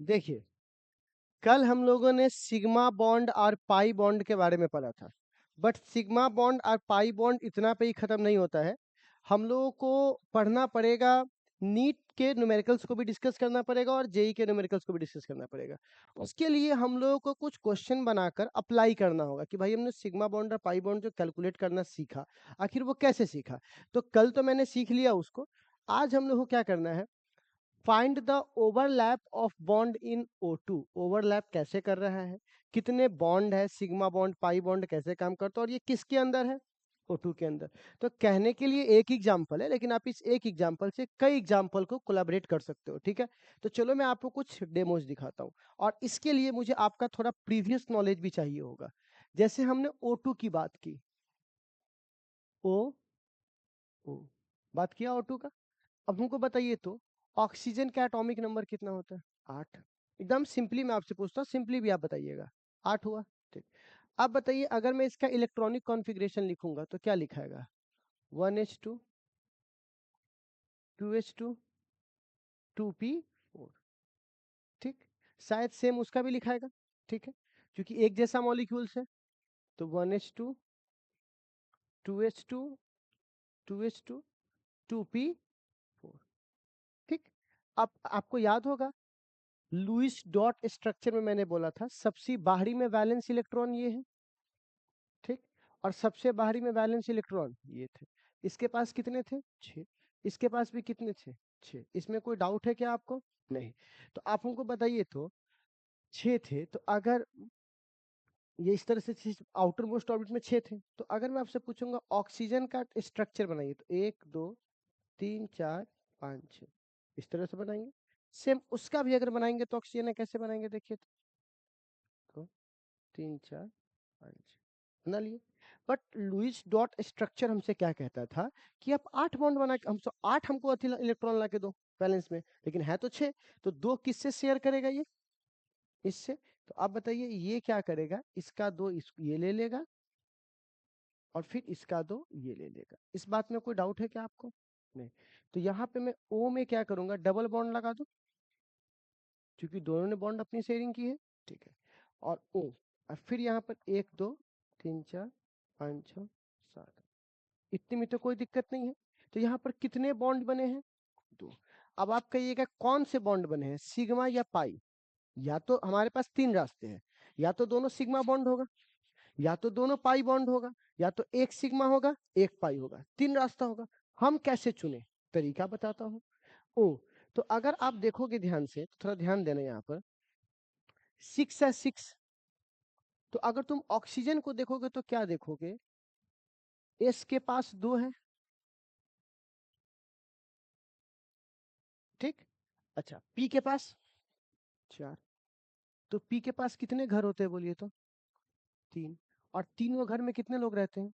देखिए, कल हम लोगों ने सिग्मा बॉन्ड और पाई बॉन्ड के बारे में पढ़ा था, बट सिग्मा बॉन्ड और पाई बॉन्ड इतना पे ही खत्म नहीं होता है। हम लोगों को पढ़ना पड़ेगा, नीट के न्यूमेरिकल्स को भी डिस्कस करना पड़ेगा और जेई के न्यूमेरिकल्स को भी डिस्कस करना पड़ेगा। उसके लिए हम लोगों को कुछ क्वेश्चन बनाकर अप्लाई करना होगा कि भाई हमने सिग्मा बॉन्ड और पाई बॉन्ड जो कैलकुलेट करना सीखा, आखिर वो कैसे सीखा। तो कल तो मैंने सीख लिया उसको, आज हम लोग को क्या करना है, find the overlap of bond in O2। Overlap कैसे कर रहा है, कितने बॉन्ड है, सिग्मा बॉन्ड पाई बॉन्ड कैसे काम करता है, और ये किसके अंदर है, O2 के अंदर। तो कहने के लिए एक एग्जाम्पल है, लेकिन आप इस एक एग्जाम्पल से कई एग्जाम्पल को कोलैबोरेट कर सकते हो, ठीक है। तो चलो मैं आपको कुछ डेमोज दिखाता हूँ, और इसके लिए मुझे आपका थोड़ा प्रीवियस नॉलेज भी चाहिए होगा। जैसे हमने O2 की बात की, O बात किया O2 का। अब हमको बताइए तो ऑक्सीजन का एटॉमिक नंबर कितना होता है, 8। एकदम सिंपली मैं आपसे पूछता हूँ, सिंपली भी आप बताइएगा, 8 हुआ, ठीक। अब बताइए, अगर मैं इसका इलेक्ट्रॉनिक कॉन्फ़िगरेशन लिखूंगा तो क्या लिखाएगा, 1s2 2s2 2p4, ठीक। शायद सेम उसका भी लिखाएगा, ठीक है, क्योंकि एक जैसा मॉलिक्यूल्स है। तो 1s2 2s2 2s2 2p4, ठीक। अब आपको याद होगा, लुईस डॉट स्ट्रक्चर में मैंने बोला था सबसे बाहरी में वैलेंस इलेक्ट्रॉन ये है, ठीक। और सबसे बाहरी में वैलेंस इलेक्ट्रॉन ये थे। इसके पास कितने थे, 6। इसके पास भी कितने थे, 6। इसमें कोई डाउट है क्या आपको, नहीं। तो आप हमको बताइए तो 6 थे, तो अगर ये इस तरह से आउटर मोस्ट ऑर्बिट में 6 थे, तो अगर मैं आपसे पूछूंगा ऑक्सीजन का स्ट्रक्चर बनाइए, तो 1 2 3 4 5 6 इस तरह से बनाएंगे। सेम उसका भी अगर बनाएंगे तो ऑक्सीजन कैसे बनाएंगे, देखिए तो 3 4 5 बना लिए। बट लुईस डॉट स्ट्रक्चर हमसे क्या कहता था कि आप 8 बॉन्ड बना के, हमसे 8 हमको इलेक्ट्रॉन ला के दो बैलेंस में, लेकिन है तो 6। तो 2 किससे शेयर करेगा, ये इससे। तो आप बताइए ये क्या करेगा, इसका 2 ये ले लेगा, और फिर इसका 2 ये ले लेगा। इस बात में कोई डाउट है क्या आपको, नहीं। तो यहाँ पे मैं O में क्या करूंगा, डबल बॉन्ड लगा दूं, क्योंकि दोनों ने बॉन्ड अपनी शेयरिंग की है, ठीक है। और O, और फिर यहाँ पर 1 2 3 4 5 6 7, इतने में तो कोई दिक्कत नहीं है। तो यहाँ पर कितने बॉन्ड बने हैं, 2। अब आप कहिएगा कौन से बॉन्ड बने हैं, सिग्मा या पाई। या तो हमारे पास 3 रास्ते हैं, या तो दोनों सिग्मा बॉन्ड होगा, या तो दोनों पाई बॉन्ड होगा, या तो एक सिग्मा होगा एक पाई होगा, 3 रास्ता होगा। हम कैसे चुने, तरीका बताता हूँ। ओ, तो अगर आप देखोगे ध्यान से, तो थोड़ा ध्यान देना यहाँ पर, 6 है 6। तो अगर तुम ऑक्सीजन को देखोगे तो क्या देखोगे, एस के पास 2 है, ठीक। अच्छा, पी के पास 4। तो पी के पास कितने घर होते हैं बोलिए तो, 3। और तीनों घर में कितने लोग रहते हैं,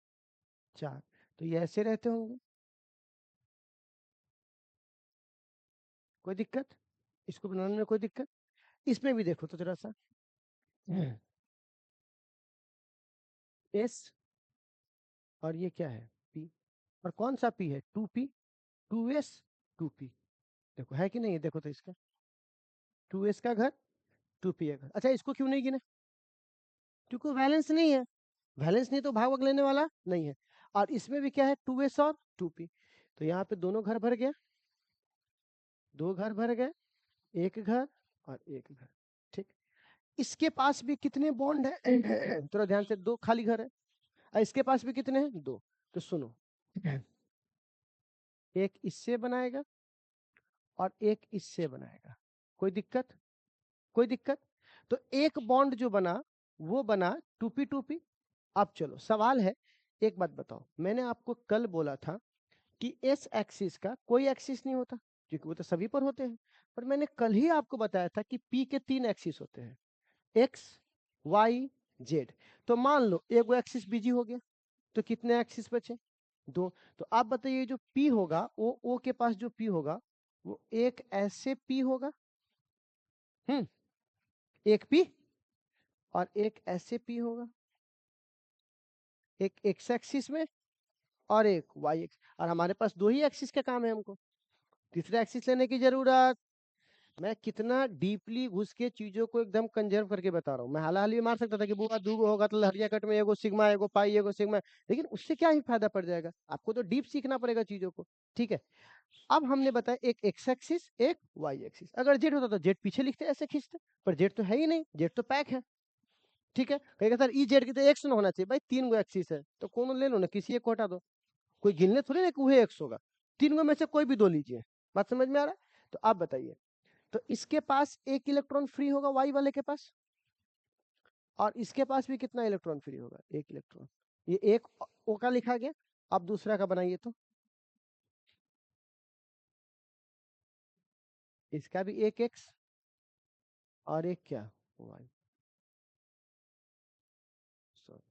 4। तो ये ऐसे रहते होंगे, कोई दिक्कत, इसको बनाने में कोई दिक्कत। इसमें भी देखो तो जरा सा, एस और ये क्या है, पी। और कौन सा पी है, 2p 2s 2p, देखो है कि नहीं, देखो तो इसका 2s का घर 2p का घर। अच्छा, इसको क्यों नहीं गिने, क्योंकि वैलेंस नहीं है, वैलेंस नहीं तो भाग लेने वाला नहीं है। और इसमें भी क्या है, 2s और 2p। तो यहाँ पे दोनों घर भर गया, 2 घर भर गए, एक घर और एक घर, ठीक। इसके पास भी कितने बॉन्ड है, थोड़ा ध्यान से, 2 खाली घर है। और इसके पास भी कितने हैं, 2। तो सुनो, एक इससे बनाएगा और एक इससे बनाएगा, कोई दिक्कत, कोई दिक्कत। तो एक बॉन्ड जो बना वो बना 2p 2p। अब चलो सवाल है, एक बात बताओ, मैंने आपको कल बोला था कि एस एक्सिस का कोई एक्सिस नहीं होता, क्योंकि वो तो सभी पर होते हैं। पर मैंने कल ही आपको बताया था कि पी के 3 एक्सिस होते हैं, एक्स वाई जेड। तो मान लो एक वो एक्सिस बिजी हो गया, तो कितने एक्सिस बचे, 2। तो आप बताइए जो पी होगा, वो ओ के पास जो पी होगा, वो एक ऐसे पी होगा, एक पी, और एक ऐसे पी होगा, एक एक्स एक्सिस में और एक वाई एक्सिस। और हमारे पास 2 ही एक्सिस का काम है, हमको तीसरा एक्सिस लेने की जरूरत मैं कितना डीपली घुस के चीजों को एकदम कंजर्व करके बता रहा हूँ। मैं हाल में मार सकता था कि बुआ दूगो होगा तो लहरिया कट में एगो सिग्मा एगो पाई एगो सिग्मा, लेकिन उससे क्या ही फायदा पड़ जाएगा, आपको तो डीप सीखना पड़ेगा चीजों को। ठीक है, अब हमने बताया एक एक्स एक्सिस एक वाई एक्सिस, अगर जेड होता तो जेड पीछे लिखते ऐसे खींचते, पर जेड तो है ही नहीं, जेड तो पैक है। ठीक है, कहेगा सर ई जेड की तो एक्स न होना चाहिए, भाई 3 गो एक्सिस है तो कौन ले लो ना, किसी एक को हटा दो, कोई गिनने थोड़ी ना कि वही एक्स होगा, 3 गो में से कोई भी 2 लीजिए। बात समझ में आ रहा है? तो आप बताइए, तो इसके पास एक इलेक्ट्रॉन फ्री होगा वाई वाले के पास, और इसके पास भी कितना इलेक्ट्रॉन फ्री होगा, एक इलेक्ट्रॉन। ये एक ओ का लिखा गया, अब दूसरा का बनाइए, तो इसका भी एक एक्स और एक क्या, वाई। सॉरी,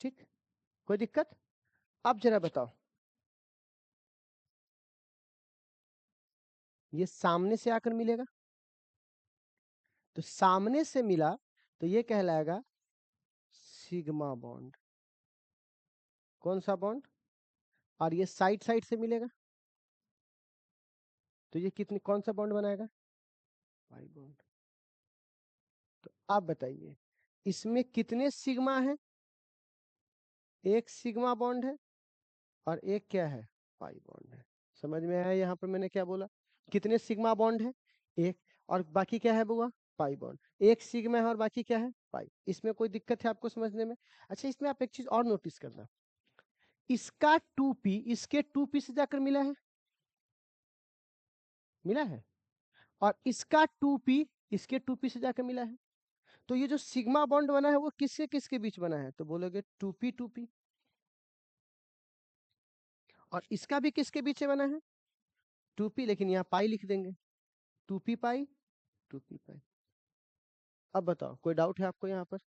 ठीक, कोई दिक्कत? अब जरा बताओ, ये सामने से आकर मिलेगा, तो सामने से मिला तो ये कहलाएगा सिग्मा बॉन्ड। कौन सा बॉन्ड? और ये साइड साइड से मिलेगा तो ये कितनी, कौन सा बॉन्ड बनाएगा, पाई बॉन्ड। तो आप बताइए, इसमें कितने सिग्मा है, एक सिग्मा बॉन्ड है और एक क्या है, पाई बॉन्ड है। समझ में आया यहाँ पर मैंने क्या बोला, कितने सिग्मा बॉन्ड है, एक, और बाकी क्या है बुआ, पाई बॉन्ड। एक सिग्मा है और बाकी क्या है, पाई। इसमें कोई दिक्कत है आपको समझने में? अच्छा, इसमें आप एक चीज और नोटिस करना, इसका 2p इसके 2p से जाकर मिला है, मिला है, और इसका 2p इसके 2p से जाकर मिला है। तो ये जो सिग्मा बॉन्ड बना है वो किसके किसके बीच बना है, तो बोलोगे 2p 2p, और इसका भी किसके बीच बना है, 2p, लेकिन यहाँ पाई लिख देंगे, 2p पाई 2p पाई। अब बताओ, कोई डाउट है आपको यहाँ पर?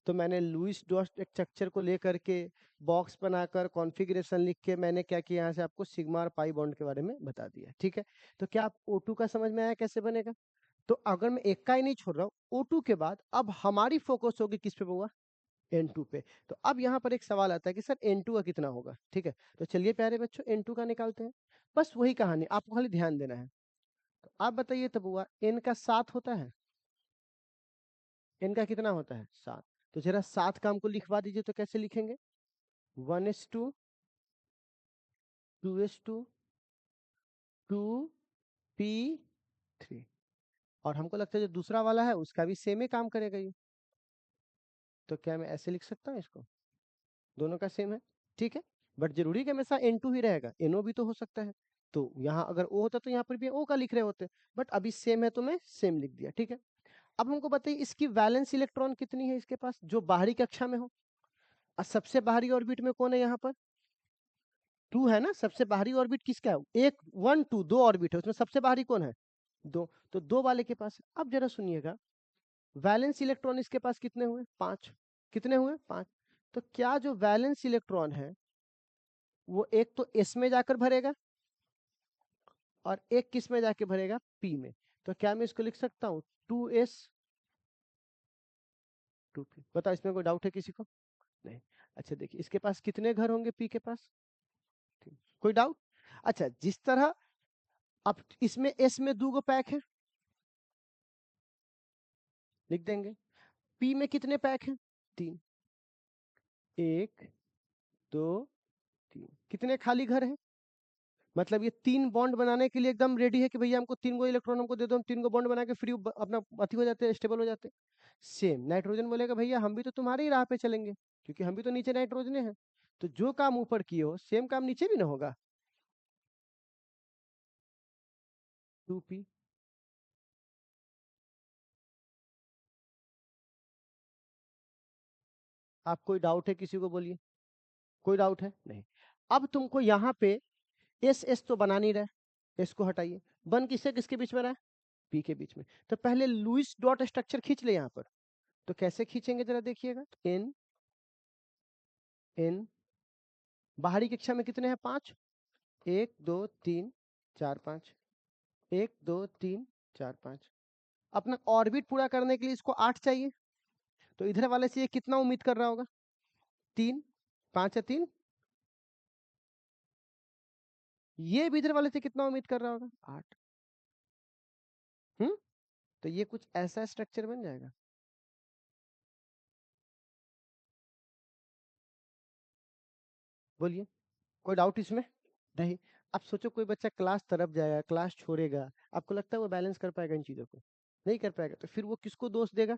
तो मैंने लुईस डॉट स्ट्रक्चर को लेकर के बॉक्स बनाकर कॉन्फ़िगरेशन लिख के मैंने क्या किया, यहाँ से आपको सिग्मा और पाई बॉन्ड के बारे में बता दिया। ठीक है, तो क्या आप O2 का समझ में आया कैसे बनेगा? तो अगर मैं एक का ही नहीं छोड़ रहा हूँ, O2 के बाद अब हमारी फोकस होगी किस पे होगा, N2 पे। तो अब यहाँ पर एक सवाल आता है कि सर N2 का कितना होगा। ठीक है, तो चलिए प्यारे बच्चों N2 का निकालते हैं, बस वही कहानी, आपको खाली ध्यान देना है। तो आप बताइए तब हुआ, N का 7 होता है, N का कितना होता है, 7। तो जरा 7 का हमको लिखवा दीजिए, तो कैसे लिखेंगे, 1s2 2s2 2p3, और हमको लगता है जो दूसरा वाला है उसका भी सेम ही काम करेगा ये, तो क्या मैं ऐसे लिख सकता हूँ इसको, दोनों का सेम है। ठीक है, बट जरूरी कि हमेशा N2 ही रहेगा, NO भी तो हो सकता है, तो यहाँ अगर O होता तो यहाँ पर भी O का लिख रहे होते, बट अभी सेम है तो मैं सेम लिख दिया। ठीक है, अब हमको बताइए इसकी वैलेंस इलेक्ट्रॉन कितनी है इसके पास, जो बाहरी कक्षा में हो, और सबसे बाहरी ऑर्बिट में कौन है यहाँ पर, 2 है ना, सबसे बाहरी ऑर्बिट किसका है, एक 1 2 दो ऑर्बिट है, उसमें सबसे बाहरी कौन है, 2, तो 2 वाले के पास। अब जरा सुनिएगा, वैलेंस इलेक्ट्रॉन इसके पास कितने हुए, 5, कितने हुए, 5। तो क्या जो वैलेंस इलेक्ट्रॉन है वो एक तो S में जाकर भरेगा और एक किस में जाके भरेगा, P में। तो क्या मैं इसको लिख सकता हूँ 2s 2p? बताओ, इसमें कोई डाउट है किसी को? नहीं। अच्छा देखिए, इसके पास कितने घर होंगे P के पास, कोई डाउट? अच्छा, जिस तरह अब इसमें S में 2 गो पैक है, लिख देंगे, P में कितने पैक हैं, 3, 1 2 3, कितने खाली घर हैं, मतलब ये 3 बॉन्ड बनाने के लिए एकदम रेडी है कि भैया हमको 3 गो इलेक्ट्रॉन हमको दे दो, हम 3 गो बॉन्ड बना के फ्री अपना अति हो जाते हैं, स्टेबल हो जाते हैं। सेम नाइट्रोजन बोलेगा भैया हम भी तो तुम्हारी ही राह पे चलेंगे, क्योंकि हम भी तो नीचे नाइट्रोजन हैं, तो जो काम ऊपर किए हो सेम काम नीचे भी ना होगा, 2p। आप कोई डाउट है किसी को, बोलिए, कोई डाउट है नहीं? अब तुमको यहाँ पे एस एस तो बना नहीं रहा, एस को हटाइए, बन किससे किसके बीच में रहा है, पी के बीच में। तो पहले लुईस डॉट स्ट्रक्चर खींच ले यहाँ पर, तो कैसे खींचेंगे जरा देखिएगा, एन एन, बाहरी कक्षा में कितने हैं, 5, 1 2 3 4 5, 1 2 3 4 5। अपना ऑर्बिट पूरा करने के लिए इसको 8 चाहिए, तो इधर वाले से ये कितना उम्मीद कर रहा होगा, 3, 5 है 3, ये भी इधर वाले से कितना उम्मीद कर रहा होगा? 8। तो ये कुछ ऐसा स्ट्रक्चर बन जाएगा। बोलिए, कोई डाउट इसमें? नहीं। अब सोचो कोई बच्चा क्लास तरफ जाएगा, क्लास छोड़ेगा, आपको लगता है वो बैलेंस कर पाएगा इन चीजों को? नहीं कर पाएगा। तो फिर वो किसको दोष देगा?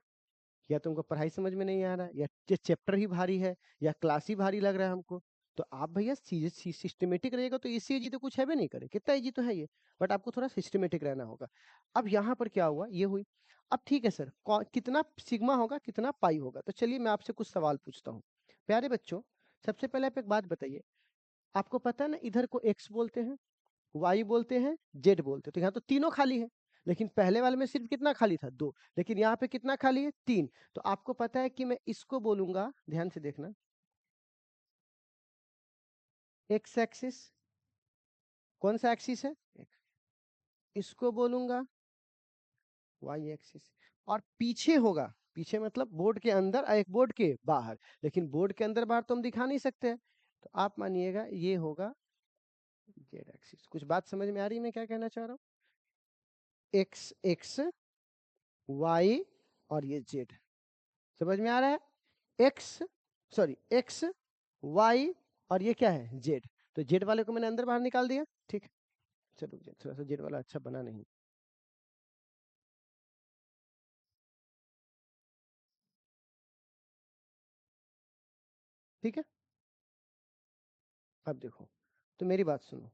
या तुमको पढ़ाई समझ में नहीं आ रहा है, या चैप्टर ही भारी है, या क्लास ही भारी लग रहा है हमको। तो आप भैया सिस्टमेटिक रहेगा तो इससे इजी तो कुछ है भी नहीं करे, कितना इजी तो है ये, बट आपको थोड़ा सिस्टमेटिक रहना होगा। अब यहाँ पर क्या हुआ, ये हुई। अब ठीक है सर, कितना सिग्मा होगा, कितना पाई होगा? तो चलिए मैं आपसे कुछ सवाल पूछता हूँ। प्यारे बच्चों, सबसे पहले आप एक बात बताइए, आपको पता है ना इधर को एक्स बोलते हैं, वाई बोलते हैं, जेड बोलते हैं, तो यहाँ तो तीनों खाली है। लेकिन पहले वाले में सिर्फ कितना खाली था? 2। लेकिन यहाँ पे कितना खाली है? 3। तो आपको पता है कि मैं इसको बोलूंगा, ध्यान से देखना, एक्स एक्सिस। कौन सा एक्सिस है? इसको बोलूंगा वाई एक्सिस। और पीछे होगा, पीछे मतलब बोर्ड के अंदर और एक बोर्ड के बाहर। लेकिन बोर्ड के अंदर बाहर तो हम दिखा नहीं सकते हैं, तो आप मानिएगा ये होगा जेड एक्सिस। कुछ बात समझ में आ रही है मैं क्या कहना चाह रहा हूँ? एक्स एक्स, वाई और ये जेड, समझ में आ रहा है? एक्स, सॉरी एक्स, वाई और ये क्या है? जेड। तो जेड वाले को मैंने अंदर बाहर निकाल दिया, ठीक है। चलो थोड़ा सा जेड वाला अच्छा बना नहीं, ठीक है। अब देखो, तो मेरी बात सुनो,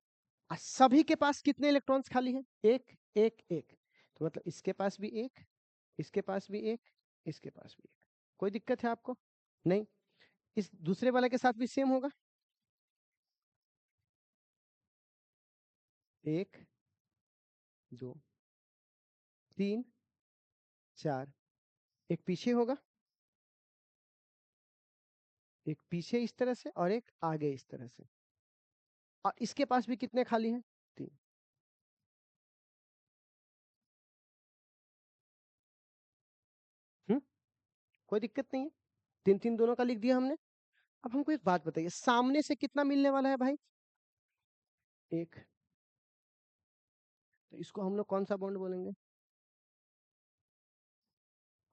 सभी के पास कितने इलेक्ट्रॉन्स खाली है? एक एक एक। तो मतलब इसके पास भी एक, इसके पास भी एक, इसके पास भी एक। कोई दिक्कत है आपको? नहीं। इस दूसरे वाले के साथ भी सेम होगा, एक, दो, तीन, चार। एक पीछे होगा, एक पीछे इस तरह से और एक आगे इस तरह से। और इसके पास भी कितने खाली हैं? 3। हम्म, कोई दिक्कत नहीं है, 3 3 दोनों का लिख दिया हमने। अब हमको एक बात बताइए, सामने से कितना मिलने वाला है भाई? एक। तो इसको हम लोग कौन सा बॉन्ड बोलेंगे?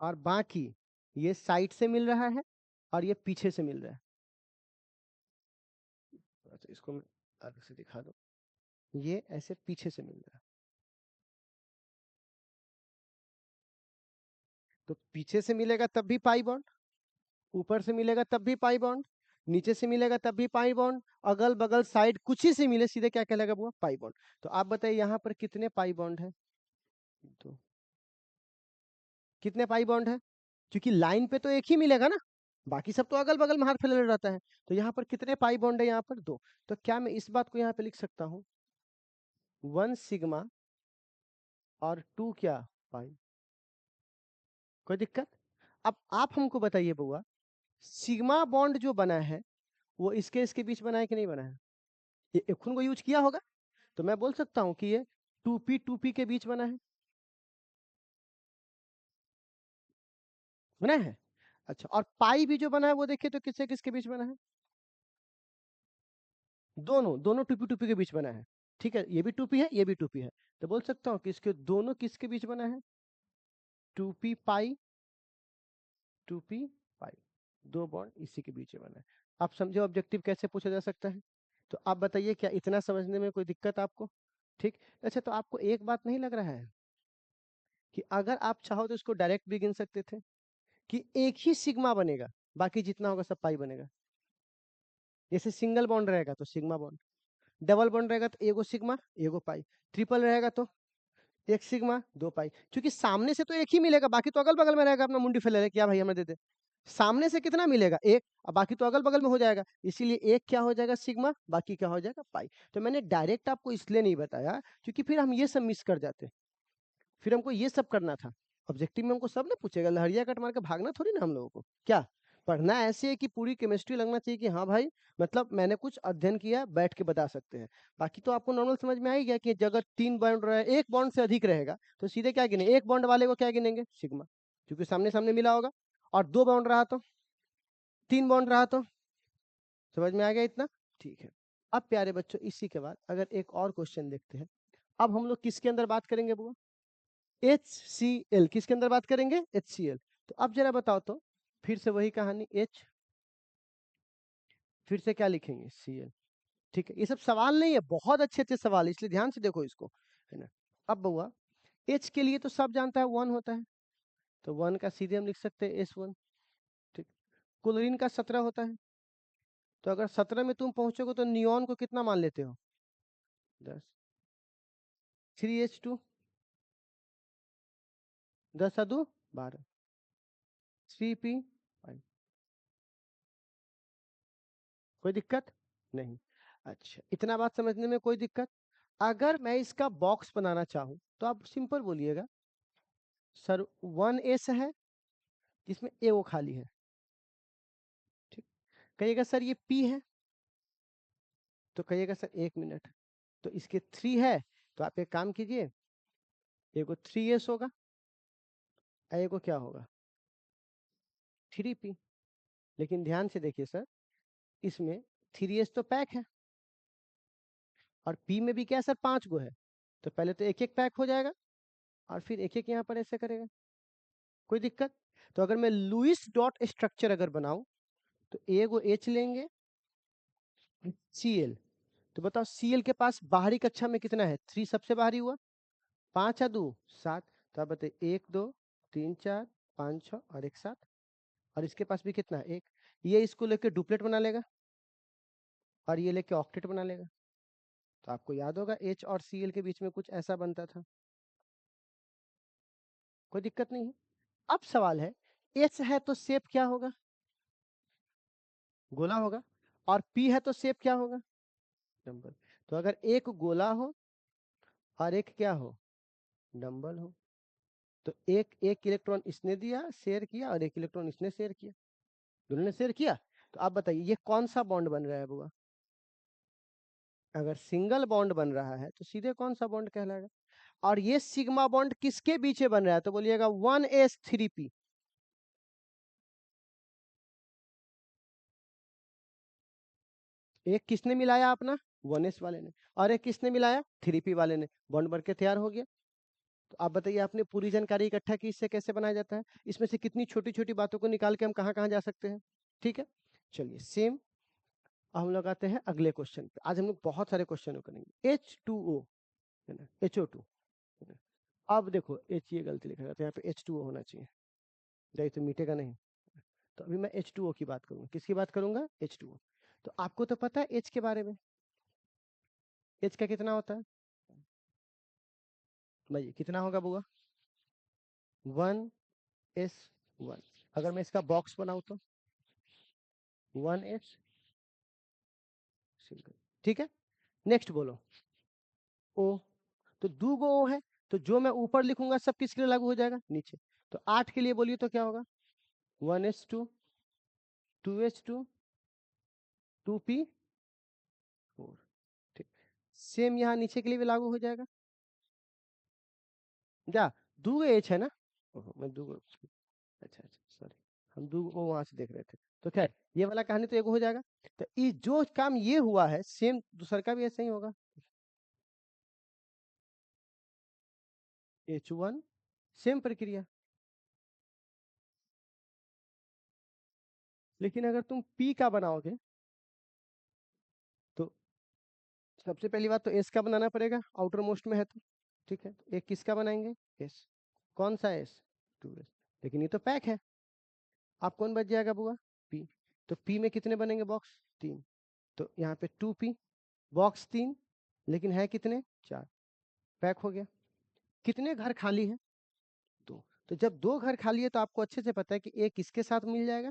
और बाकी ये साइड से मिल रहा है और ये पीछे से मिल रहा है। अच्छा, इसको मैं अलग से दिखा दूं, ये ऐसे पीछे से मिल रहा है। तो पीछे से मिलेगा तब भी पाई बॉन्ड, ऊपर से मिलेगा तब भी पाई बॉन्ड, नीचे से मिलेगा तब भी पाई बॉन्ड, अगल बगल साइड कुछ ही से मिले सीधे क्या कहलाएगा वो? Pi bond. तो आप बताइए यहाँ पर कितने पाई बॉन्ड है? तो कितने पाई बॉन्ड है? क्योंकि लाइन पे तो एक ही मिलेगा ना, बाकी सब तो अगल बगल में हाथ फैले रहता है। तो यहाँ पर कितने पाई बॉन्ड है? यहाँ पर 2। तो क्या मैं इस बात को यहाँ पे लिख सकता हूँ, 1 सिग्मा और 2 क्या? पाई। कोई दिक्कत? अब आप हमको बताइए बुआ, सिग्मा बॉन्ड जो बना है वो इसके बीच बना है कि नहीं बना है? ये एखुन को यूज किया होगा, तो मैं बोल सकता हूँ कि ये 2p 2p के बीच बना है। बना है? अच्छा, और पाई भी जो बना है वो देखिए तो किससे किसके बीच बना है? दोनों दोनों 2p 2p के बीच बना है, ठीक है। ये भी 2p है, ये भी 2p है। तो बोल सकता हूँ कि इसके दोनों किसके बीच बना है? 2p पाई, 2p पाई, दो बॉन्ड इसी के बीच में बना है। आप समझे ऑब्जेक्टिव कैसे पूछा जा सकता है? तो आप बताइए, क्या इतना समझने में कोई दिक्कत आपको? ठीक। अच्छा, तो आपको एक बात नहीं लग रहा है कि अगर आप चाहो तो इसको डायरेक्ट भी गिन सकते थे कि एक ही सिग्मा बनेगा, बाकी जितना होगा सब पाई बनेगा। जैसे सिंगल बॉन्ड रहेगा तो सिग्मा बॉन्ड, डबल बॉन्ड रहेगा तो एगो सिग्मा एगो पाई, ट्रिपल रहेगा तो एक सिग्मा दो पाई। क्योंकि सामने से तो एक ही मिलेगा, बाकी तो अगल बगल में रहेगा, अपना मुंडी फैले क्या भाई हमें दे दे। सामने से कितना मिलेगा? एक, और बाकी तो अगल बगल में हो जाएगा, इसीलिए एक क्या हो जाएगा? सिग्मा, बाकी क्या हो जाएगा? पाई। तो मैंने डायरेक्ट आपको इसलिए नहीं बताया क्योंकि फिर हम ये सब मिस कर जाते, फिर हमको ये सब करना था। ऑब्जेक्टिव में हमको सब ना पूछेगा, लहरिया कट मार के भागना थोड़ी ना हम लोगों को। क्या पढ़ना ऐसे है कि पूरी केमिस्ट्री लगना चाहिए कि हाँ भाई, मतलब मैंने कुछ अध्ययन किया, बैठ के बता सकते हैं। बाकी तो आपको नॉर्मल समझ में आ ही गया कि जगह 3 बॉन्ड रहे, एक बॉन्ड से अधिक रहेगा तो सीधे क्या गिने? एक बॉन्ड वाले को क्या गिनेंगे? सिग्मा, क्योंकि सामने सामने मिला होगा। और 2 बॉन्ड रहा तो, 3 बॉन्ड रहा तो, समझ में आ गया इतना? ठीक है। अब प्यारे बच्चों इसी के बाद अगर एक और क्वेश्चन देखते हैं। अब हम लोग किसके अंदर बात करेंगे बुआ? HCl। किसके अंदर बात करेंगे? HCl। तो अब जरा बताओ तो, फिर से वही कहानी, H फिर से क्या लिखेंगे? Cl। ठीक है, ये सब सवाल नहीं है, बहुत अच्छे अच्छे सवाल है, इसलिए ध्यान से देखो इसको, है ना। अब बुआ H के लिए तो सब जानता है 1 होता है, तो 1 का सीधे हम लिख सकते हैं S1। ठीक, क्लोरीन का 17 होता है, तो अगर 17 में तुम पहुंचोगे तो नियॉन को कितना मान लेते हो? 10। 3H2, 10 2 12। 3P5। कोई दिक्कत नहीं? अच्छा, इतना बात समझने में कोई दिक्कत? अगर मैं इसका बॉक्स बनाना चाहूं तो आप सिंपल बोलिएगा सर 1S है जिसमें ए वो खाली है। ठीक, कहिएगा सर ये P है, तो कहिएगा सर 1 मिनट, तो इसके 3 है, तो आप एक काम कीजिए, एगो 3S होगा, एगो क्या होगा? 3P। लेकिन ध्यान से देखिए सर, इसमें 3S तो पैक है, और P में भी क्या सर 5 गो है, तो पहले तो एक एक पैक हो जाएगा, और फिर एक एक यहाँ पर ऐसे करेगा। कोई दिक्कत? तो अगर मैं लुईस डॉट स्ट्रक्चर अगर बनाऊं, तो एगो H लेंगे, Cl। तो बताओ Cl के पास बाहरी कक्षा में कितना है? 3 सबसे बाहरी हुआ, 5 या 2 7। तो आप बताइए 1 2 3 4 5 6 और 1 7, और इसके पास भी कितना है? 1। ये इसको लेके डुप्लेट बना लेगा, और ये लेके ऑक्टेट बना लेगा। तो आपको याद होगा H और Cl के बीच में कुछ ऐसा बनता था। कोई दिक्कत नहीं है। अब सवाल है, H है तो शेप क्या होगा? गोला होगा, और P है तो शेप क्या होगा? डंबल। तो अगर एक गोला हो और एक क्या हो? डंबल हो, तो एक एक इलेक्ट्रॉन इसने दिया, शेयर किया, और एक इलेक्ट्रॉन इसने शेयर किया, दोनों ने शेयर किया। तो आप बताइए ये कौन सा बॉन्ड बन रहा है बुआ? अगर सिंगल बॉन्ड बन रहा है तो सीधे कौन सा बॉन्ड कहलाएगा? और ये सिग्मा बॉन्ड किसके पीछे बन रहा है? तो बोलिएगा 1s3p। एक किसने मिलाया अपना? 1s वाले ने, और एक किसने मिलाया? 3p वाले ने, बॉन्ड बन के तैयार हो गया। तो आप बताइए आपने पूरी जानकारी इकट्ठा की, इससे कैसे बनाया जाता है, इसमें से कितनी छोटी छोटी बातों को निकाल के हम कहाँ कहाँ जा सकते हैं। ठीक है, चलिए सेम। हम लोग आते हैं अगले क्वेश्चन पे। आज हम लोग बहुत सारे क्वेश्चन करेंगे। H2O है ना, HO2 है ना। अब देखो H, ये गलती लिखा जाता है, यहाँ पे H2O होना चाहिए, नहीं तो मिटेगा नहीं। तो अभी मैं H2O की बात करूंगा। किसकी बात करूंगा? H2O। तो आपको तो पता है H के बारे में, H का कितना होता है भाई? कितना होगा बुआ? 1s1। अगर मैं इसका बॉक्स बनाऊं तो 1s सिंगल। ठीक है, नेक्स्ट बोलो O। तो दो गो O है, तो जो मैं ऊपर लिखूंगा सब किसके लिए लागू हो जाएगा? नीचे। तो 8 के लिए बोलिए तो क्या होगा? 1s2, 2h2, 2p4। ठीक, सेम यहाँ नीचे के लिए भी लागू हो जाएगा। क्या दो H है ना? ओहो, मैं दो, अच्छा अच्छा सॉरी, हम दो वो वहां से देख रहे थे। तो खैर ये वाला कहानी तो एक हो जाएगा। तो ये जो काम ये हुआ है सेम दूसरा का भी ऐसा ही होगा। H1 सेम प्रक्रिया। लेकिन अगर तुम P का बनाओगे तो सबसे पहली बात तो S का बनाना पड़ेगा, आउटर मोस्ट में है तो। ठीक है, तो एक किसका बनाएंगे? S। कौन सा S? 2S। लेकिन ये तो पैक है, आप कौन बच जाएगा बुआ? P। तो P में कितने बनेंगे बॉक्स? 3। तो यहाँ पे 2P, बॉक्स 3, लेकिन है कितने? 4। पैक हो गया। कितने घर खाली है? 2। तो जब 2 घर खाली है तो आपको अच्छे से पता है कि एक किसके साथ मिल जाएगा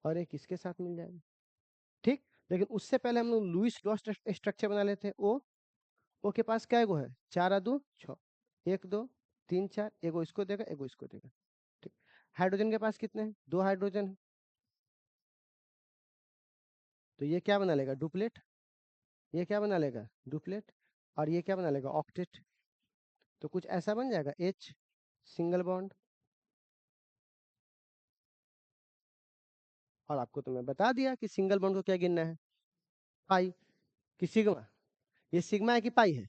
और एक किसके साथ मिल जाएगा। ठीक, लेकिन उससे पहले हम लोग लुईस डॉट स्ट्रक्चर बना लेते हैं। ओ के पास क्या एगो है? 4 2 6, 1 2 3 4, एगो इसको देगा, एगो इसको देगा। ठीक, हाइड्रोजन के पास कितने हैं? 2 हाइड्रोजन है, तो ये क्या बना लेगा? डुप्लेट। ये क्या बना लेगा? डुप्लेट। और ये क्या बना लेगा? ऑक्टेट। तो कुछ ऐसा बन जाएगा, H सिंगल बॉन्ड। और आपको तो मैं बता दिया कि सिंगल बॉन्ड को क्या गिनना है? पाई। कि सिग्मा, ये सिग्मा है कि पाई है।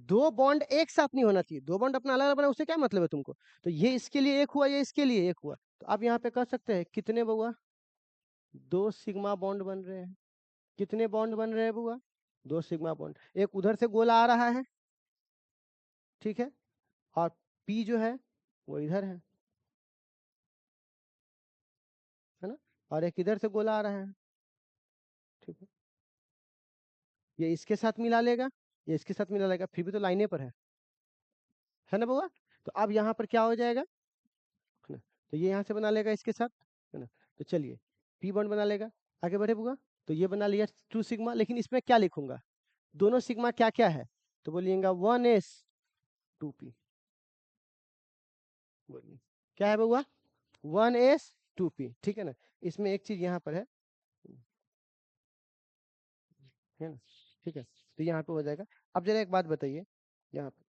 दो बॉन्ड एक साथ नहीं होना चाहिए, दो बॉन्ड अपना अलग अलग बना, उससे क्या मतलब है तुमको? तो ये इसके लिए एक हुआ, ये इसके लिए एक हुआ, तो आप यहाँ पे कह सकते हैं कितने बुआ? दो सिग्मा बॉन्ड बन रहे हैं। कितने बॉन्ड बन रहे हैं बुआ? दो सिग्मा बॉन्ड। एक उधर से गोला आ रहा है, ठीक है, और पी जो है वो इधर है ना, और एक इधर से गोला आ रहा है, ठीक है। ये इसके साथ मिला लेगा, ये इसके साथ मिला लेगा, फिर भी तो लाइने पर है ना बुआ? तो अब यहाँ पर क्या हो जाएगा, है ना, तो ये यहाँ से बना लेगा इसके साथ, है ना। तो चलिए पी बॉन्ड बना लेगा, आगे बढ़े बुआ। तो ये बना लिया 2 सिग्मा, लेकिन इसमें क्या लिखूंगा? दोनों सिग्मा क्या क्या है? तो बोलिएगा 1s 2p। बोलिए क्या है बुआ? 1s 2p, ठीक है ना। इसमें एक चीज यहाँ पर है ना, ठीक है। तो यहाँ पे हो जाएगा। अब जरा एक बात बताइए, यहाँ पे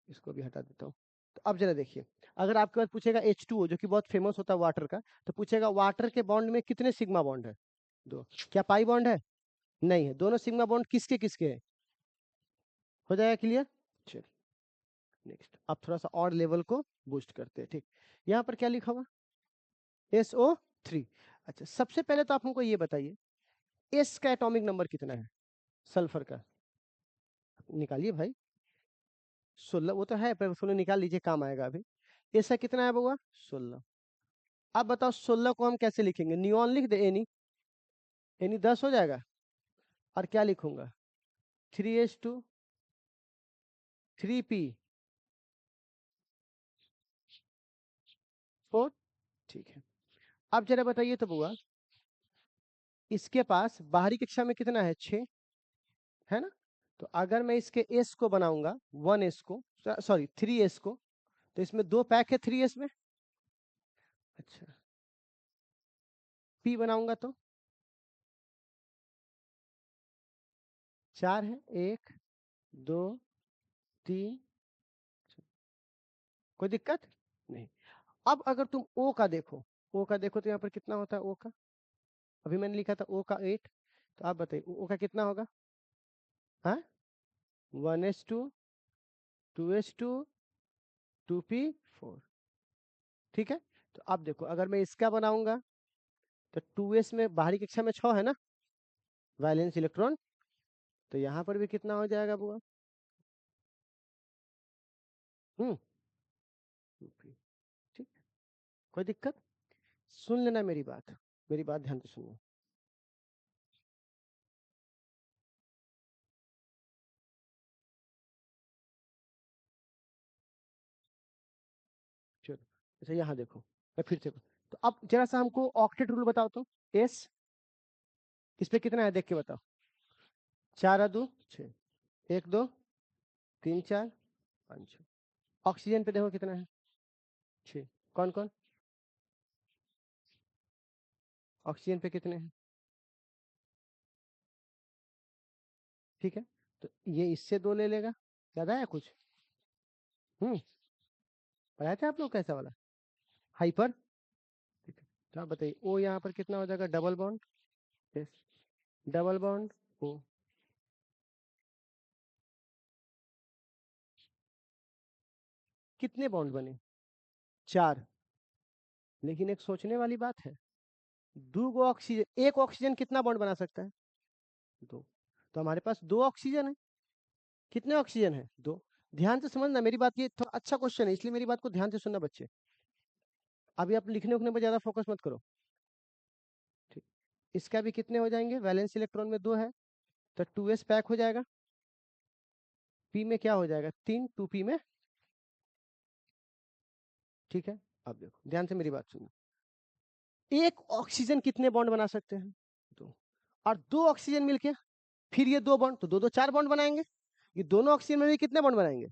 इसको भी हटा देता हूँ। तो अब जरा देखिए, अगर आपके पास पूछेगा H2O जो कि बहुत फेमस होता है वाटर का, तो पूछेगा वाटर के बॉन्ड में कितने सिग्मा बॉन्ड है? दो। क्या पाई बॉन्ड है? नहीं है। दोनों सिग्मा बॉन्ड किसके किसके है? हो जाएगा क्लियर? चलिए नेक्स्ट, अब थोड़ा सा और लेवल को बूस्ट करते हैं, ठीक। यहाँ पर क्या लिखा हुआ? SO3। अच्छा, सबसे पहले तो आप हमको ये बताइए, एस का एटॉमिक नंबर कितना है सल्फर का? निकालिए भाई। 16, वो तो है पर 16 निकाल लीजिए, काम आएगा अभी। ऐसा कितना है बुआ? 16। अब बताओ 16 को हम कैसे लिखेंगे? नियॉन लिख दे, एनी, एनी 10 हो जाएगा। और क्या लिखूंगा? 3s2 3p 4, ठीक है। अब जरा बताइए तो बुआ, इसके पास बाहरी कक्षा में कितना है? 6, है ना। तो अगर मैं इसके s को बनाऊंगा 1s को, सॉरी 3s को, तो इसमें 2 पैक है 3s में। अच्छा, p बनाऊंगा तो 4 है, 1 2 3, कोई दिक्कत नहीं। अब अगर तुम ओ का देखो, ओ का देखो तो यहाँ पर कितना होता है ओ का? अभी मैंने लिखा था ओ का 8, तो आप बताइए ओ का कितना होगा? हाँ, 1s2 2s2 2p4, ठीक है। तो अब देखो अगर मैं इसका बनाऊंगा, तो 2s में बाहरी कक्षा में 6 है ना, वैलेंस इलेक्ट्रॉन, तो यहाँ पर भी कितना हो जाएगा बुआ? 2p, ठीक। कोई दिक्कत? सुन लेना मेरी बात, मेरी बात ध्यान से सुनना। चलो, अच्छा यहाँ देखो, मैं फिर से, तो अब जरा सा हमको ऑक्टेट रूल बताओ तो। एस इस पे कितना है देख के बताओ। 4 और 2 6, 1 2 3 4 5 6। ऑक्सीजन पे देखो कितना है? 6। कौन कौन? ऑक्सीजन पे कितने हैं? ठीक है, तो ये इससे 2 ले लेगा। याद आया कुछ? हम्म, पढ़ाए थे आप लोग कैसा वाला? हाइपर, ठीक है। तो आप बताइए ओ यहाँ पर कितना हो जाएगा? Double bond, yes, double bond O. कितने बॉन्ड बने? 4। लेकिन एक सोचने वाली बात है, 2 गो ऑक्सीजन, एक ऑक्सीजन कितना बॉन्ड बना सकता है? 2। तो हमारे पास 2 ऑक्सीजन है। कितने ऑक्सीजन है? 2। ध्यान से समझना मेरी बात, ये थोड़ा अच्छा क्वेश्चन है, इसलिए मेरी बात को ध्यान से सुनना बच्चे। अभी आप लिखने उखने पर ज्यादा फोकस मत करो, ठीक। इसका भी कितने हो जाएंगे? वैलेंस इलेक्ट्रॉन में 2 है, तो 2s पैक हो जाएगा। पी में क्या हो जाएगा? 3, 2p में, ठीक है। अब देखो ध्यान से मेरी बात सुनो, एक ऑक्सीजन कितने बॉन्ड बना सकते हैं? 2। और 2 ऑक्सीजन मिलके फिर ये 2 बॉन्ड, तो 2 2 4 बॉन्ड बनाएंगे। ये दोनों ऑक्सीजन में भी कितने बॉन्ड बनाएंगे?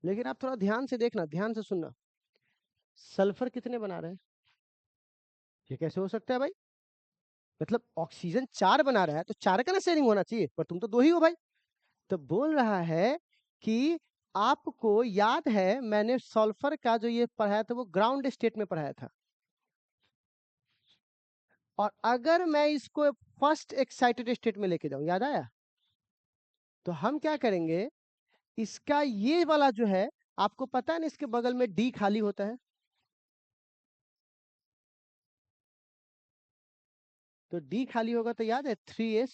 लेकिन आप थोड़ा ध्यान से देखना, ध्यान से सुनना, सल्फर कितने बना रहे हैं? ये कैसे हो सकता है भाई? मतलब ऑक्सीजन 4 बना रहा है तो 4 का ना शेयरिंग होना चाहिए, पर तुम तो 2 ही हो भाई। तो बोल रहा है कि आपको याद है मैंने सल्फर का जो ये पढ़ाया था वो ग्राउंड स्टेट में पढ़ाया था, और अगर मैं इसको फर्स्ट एक्साइटेड स्टेट में लेके जाऊं, याद आया? तो हम क्या करेंगे, इसका ये वाला जो है, आपको पता है ना इसके बगल में डी खाली होता है, तो डी खाली होगा तो याद है 3s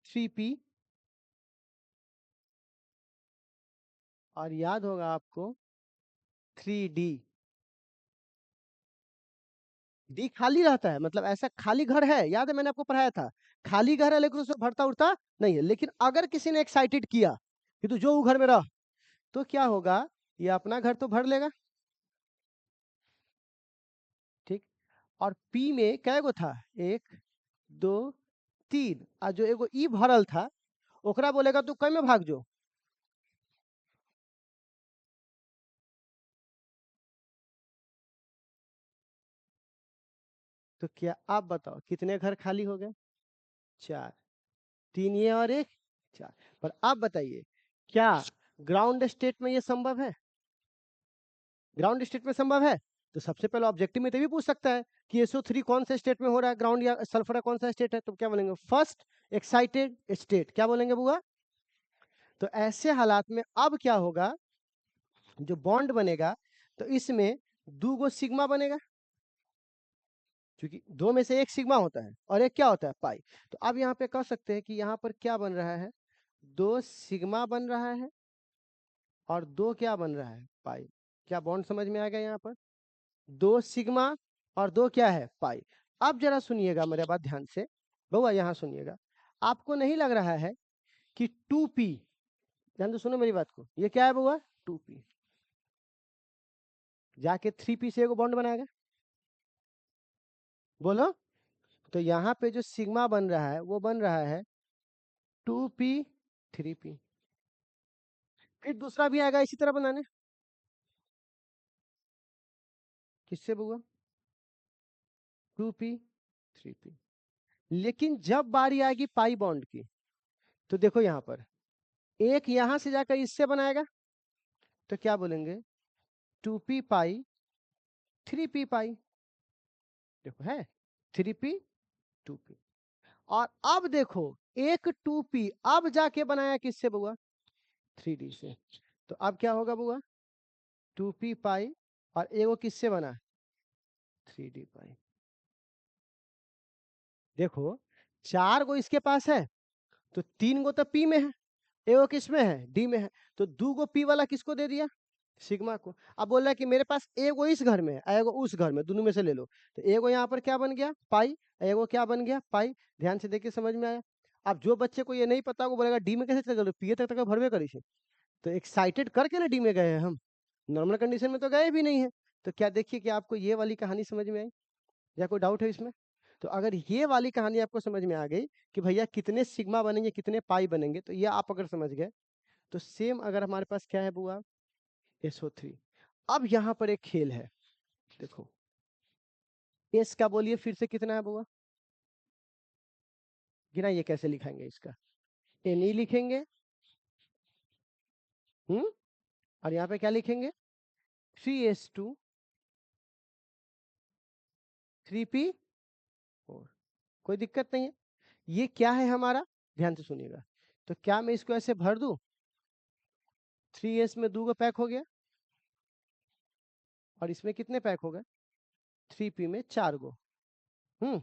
3p, और याद होगा आपको 3d। डी खाली रहता है, मतलब ऐसा खाली घर है, याद है मैंने आपको पढ़ाया था, खाली घर है लेकिन उसमें भरता उड़ता नहीं है। लेकिन अगर किसी ने एक्साइटेड किया कि तू जो घर में रह, तो क्या होगा, ये अपना घर तो भर लेगा, ठीक। और पी में कै गो था, 1 2 3, और जो एगो ई भरल था ओकरा बोलेगा तू कई में भाग जो। तो क्या आप बताओ कितने घर खाली हो गए, 4, 3 ये और 1, 4। पर आप बताइए क्या ग्राउंड स्टेट में ये संभव है, ग्राउंड स्टेट में संभव है? तो सबसे पहले ऑब्जेक्टिव में तो भी पूछ सकता है कि SO3 कौन से स्टेट में हो रहा है, ग्राउंड या सल्फर कौन सा स्टेट है, तो क्या बोलेंगे, फर्स्ट एक्साइटेड स्टेट, क्या बोलेंगे बुआ? तो ऐसे हालात में अब क्या होगा, जो बॉन्ड बनेगा तो इसमें 2 गो सिग्मा बनेगा, क्योंकि 2 में से एक सिग्मा होता है और एक क्या होता है, पाई। तो अब यहाँ पे कह सकते हैं कि यहाँ पर क्या बन रहा है, 2 सिग्मा बन रहा है और 2 क्या बन रहा है, पाई। क्या बॉन्ड समझ में आ गया यहाँ पर, 2 सिग्मा और 2 क्या है, पाई। अब जरा सुनिएगा मेरे बात ध्यान से, बउआ यहाँ सुनिएगा, आपको नहीं लग रहा है कि 2p, ध्यान से सुनो मेरी बात को, ये क्या है बउआ, 2p जाके 3p से एगो बॉन्ड बनाएगा, बोलो। तो यहाँ पे जो सिग्मा बन रहा है वो बन रहा है 2p 3p, फिर दूसरा भी आएगा इसी तरह बनाने, किससे बउआ, 2p 3p। लेकिन जब बारी आएगी पाई बॉन्ड की, तो देखो यहाँ पर एक यहां से जाकर इससे बनाएगा, तो क्या बोलेंगे, 2p पाई 3p पाई, देखो है 3p 2p। और अब देखो एक 2p अब जाके बनाया किससे बुआ, 3d से, तो अब क्या होगा बुआ, 2p पाई और एगो किससे बना, 3d पाई। देखो 4 गो इसके पास है, तो 3 गो तो p में है, एगो किस में है, d में है, तो 2 गो p वाला किसको दे दिया, सिग्मा को। अब बोल रहा है कि मेरे पास एगो इस घर में है, एगो उस घर में, दोनों में से ले लो, तो एगो यहाँ पर क्या बन गया, पाई, एगो क्या बन गया, पाई। ध्यान से देखिए समझ में आया। अब जो बच्चे को ये नहीं पता वो बोलेगा डी में कैसे चले गए, पी तक भरवे करी से, तो एक्साइटेड करके ना डी में गए हैं हम, नॉर्मल कंडीशन में तो गए भी नहीं है। तो क्या देखिए कि आपको ये वाली कहानी समझ में आई, या कोई डाउट है इसमें? तो अगर ये वाली कहानी आपको समझ में आ गई कि भैया कितने सिग्मा बनेंगे कितने पाई बनेंगे, तो ये आप अगर समझ गए, तो सेम अगर हमारे पास क्या है बुआ, SO3। अब यहाँ पर एक खेल है, देखो एस का बोलिए फिर से कितना है बुआ, गिनाइए कैसे लिखेंगे इसका, Ne लिखेंगे, और यहाँ पे क्या लिखेंगे, 3s2 3p4, कोई दिक्कत नहीं है। ये क्या है हमारा, ध्यान से सुनिएगा, तो क्या मैं इसको ऐसे भर दूं, 3s में 2 गो पैक हो गया, और इसमें कितने पैक हो गए, 3p में 4 गो, हम्म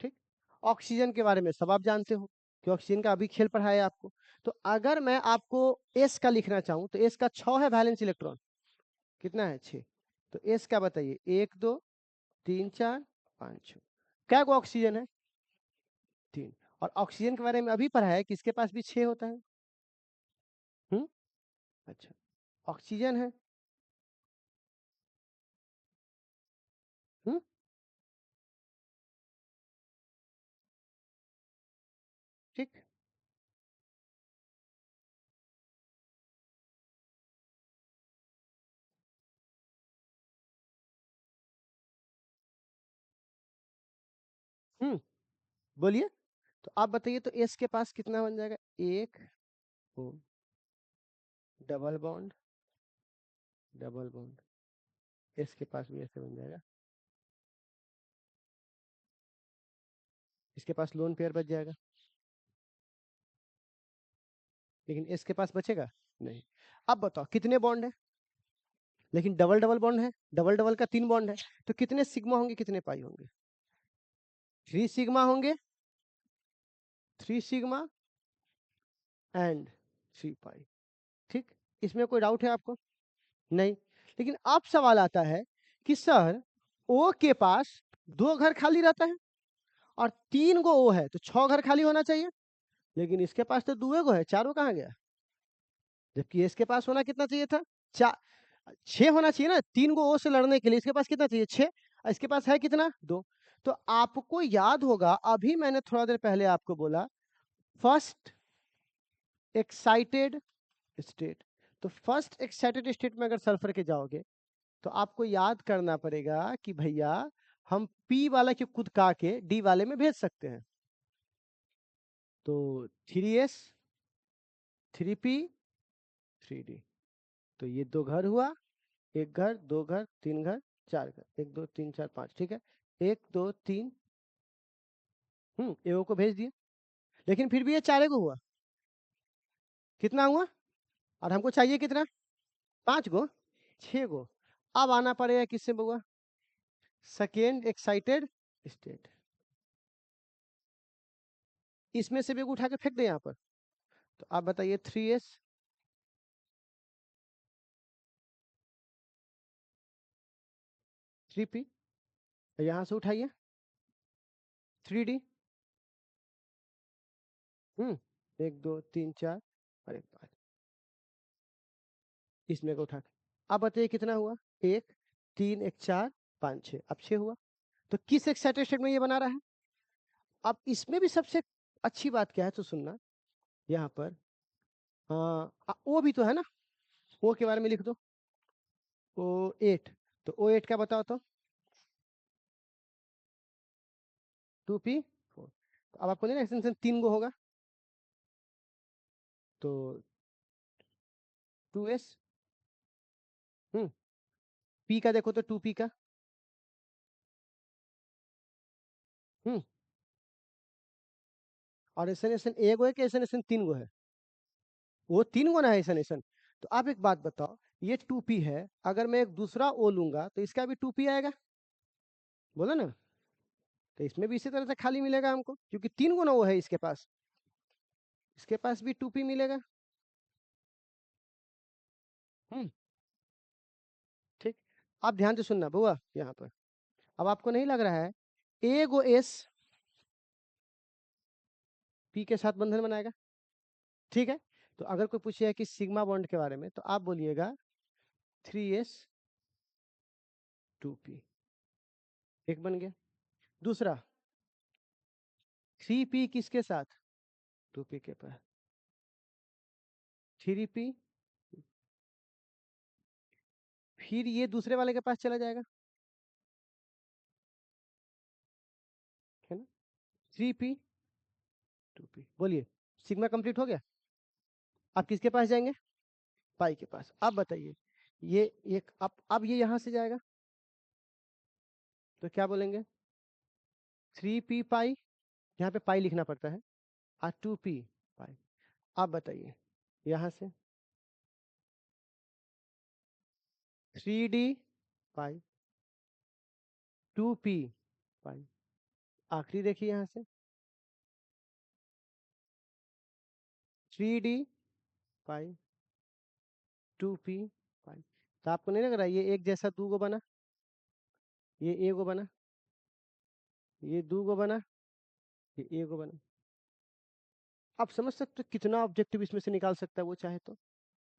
ठीक। ऑक्सीजन के बारे में सब आप जानते हो कि ऑक्सीजन का अभी खेल पढ़ाया आपको। तो अगर मैं आपको एस का लिखना चाहूं, तो एस का 6 है वैलेंस इलेक्ट्रॉन, कितना है, 6। तो एस का बताइए, 1 2 3 4 5 6, क्या गो ऑक्सीजन है, 3। और ऑक्सीजन के बारे में अभी पढ़ा है कि इसके पास भी 6 होता है, हम्म अच्छा, ऑक्सीजन है, हम्म ठीक। बोलिए। तो आप बताइए, तो एस के पास कितना बन जाएगा, एक, O, double bond, double bond, S के पास भी ऐसे बन जाएगा, इसके पास लोन पेयर बच जाएगा, लेकिन इसके पास बचेगा नहीं। अब बताओ कितने बॉन्ड है, लेकिन डबल डबल बॉन्ड है, डबल डबल का 3 बॉन्ड है, तो कितने सिग्मा होंगे, कितने पाई होंगे? 3 सिग्मा होंगे, 3 सिग्मा एंड 3 पाई। ठीक, इसमें कोई डाउट है आपको? नहीं। लेकिन अब सवाल आता है कि सर ओ के पास 2 घर खाली रहता है और 3 गो ओ है, तो 6 घर खाली होना चाहिए, लेकिन इसके पास तो 2 गो है, 4 कहाँ गया? जबकि इसके पास होना कितना चाहिए था? 6 होना चाहिए ना, 3 गो ओ से लड़ने के लिए। इसके पास कितना चाहिए? 6। इसके पास है कितना? 2। तो आपको याद होगा, अभी मैंने थोड़ा देर पहले आपको बोला फर्स्ट एक्साइटेड स्टेट। तो फर्स्ट एक्साइटेड स्टेट में अगर सल्फर के जाओगे तो आपको याद करना पड़ेगा कि भैया हम पी वाला के खुद का के डी वाले में भेज सकते हैं। तो 3s 3p 3d, तो ये 2 घर हुआ, 1 घर 2 घर 3 घर 4 घर, 1 2 3 4 5, ठीक है, 1 2 3, एओ को भेज दिए, लेकिन फिर भी ये 4 गो हुआ। कितना हुआ? और हमको चाहिए कितना? 5 गो, 6 गो। अब आना पड़ेगा किससे बुआ? Second excited state. इसमें से भी उठा के फेंक दे यहाँ पर। तो आप बताइए 3s 3p, यहाँ से उठाइए 3d, 1 2 3 4 और 1 5, इसमें को उठा के अब बताइए कितना हुआ? 1 3 1 4 5 6, अब 6 हुआ। तो किस एक्साइटेड स्टेट में ये बना रहा है? अब इसमें भी सबसे अच्छी बात क्या है तो सुनना, यहाँ पर ओ भी तो है ना, ओ के बारे में लिख दो, O8। तो O8 क्या बताओ तो? 2p4। तो अब आपको लेना एक्सटेंशन 3 गो होगा, तो 2s, p का देखो तो 2p का, हम्म और एसएनएसन 1 गो है कि एसएनएसन 3 गो है? वो 3 गो ना है एसएनएसन। तो आप एक बात बताओ, ये 2p है, अगर मैं एक दूसरा ओ लूंगा तो इसका भी 2p आएगा, बोला ना? तो इसमें भी इसी तरह से खाली मिलेगा हमको, क्योंकि 3 गो ना वो है इसके पास, इसके पास भी 2p मिलेगा। ठीक, आप ध्यान से सुनना बुआ यहाँ पर। अब आपको नहीं लग रहा है ए गो एस पी के साथ बंधन बनाएगा? ठीक है, तो अगर कोई पूछे कि सिग्मा बॉन्ड के बारे में, तो आप बोलिएगा 3s 2p, एक बन गया। दूसरा 3p किसके साथ? 2p के पास, 3p, फिर ये दूसरे वाले के पास चला जाएगा, है ना? 3p 2p, बोलिए सिग्मा कंप्लीट हो गया। आप किसके पास जाएंगे? पाई के पास। अब बताइए ये एक, अब ये यहां से जाएगा तो क्या बोलेंगे? 3p पाई, यहाँ पे पाई लिखना पड़ता है, और 2p पाई। आप बताइए यहां से 3d पाई 2p पाई, आखिरी देखिए यहां से 3d पाई 2p पाई। तो आपको नहीं लग रहा ये एक जैसा 2 गो बना, ये ए गो बना, ये 2 गो बना, ये ए गो बना? आप समझ सकते हो कितना ऑब्जेक्टिव इसमें से निकाल सकता है वो चाहे तो।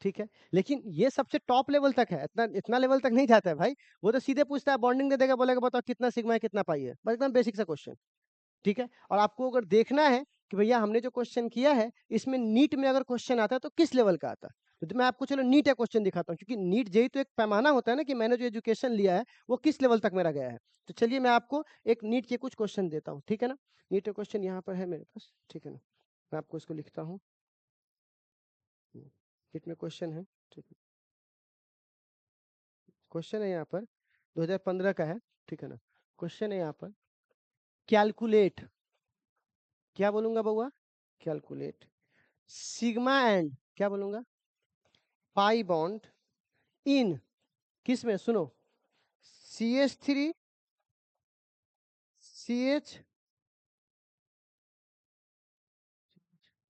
ठीक है, लेकिन ये सबसे टॉप लेवल तक है, इतना इतना लेवल तक नहीं जाता है भाई। वो तो सीधे पूछता है, बॉन्डिंग दे देगा, बोलेगा बताओ कितना सिग्मा है कितना पाई है, बस एकदम बेसिक सा क्वेश्चन। ठीक है, और आपको अगर देखना है कि भैया हमने जो क्वेश्चन किया है इसमें नीट में अगर क्वेश्चन आता है तो किस लेवल का आता है, तो मैं आपको चलो नीट का क्वेश्चन दिखाता हूँ, क्योंकि नीट जेई तो एक पैमाना होता है ना कि मैंने जो एजुकेशन लिया है वो किस लेवल तक मेरा गया है। तो चलिए मैं आपको एक नीट के कुछ क्वेश्चन देता हूँ, ठीक है ना? नीट का क्वेश्चन यहाँ पर है मेरे पास, ठीक है ना? मैं आपको इसको लिखता हूँ, नीट में क्वेश्चन है, ठीक है? क्वेश्चन है यहाँ पर 2015 का है, ठीक है ना? क्वेश्चन है यहाँ पर, कैलकुलेट क्या बोलूंगा बउआ? कैलकुलेट सिग्मा एंड क्या बोलूंगा? पाई बॉन्ड इन किस में? सुनो, CH3 CH,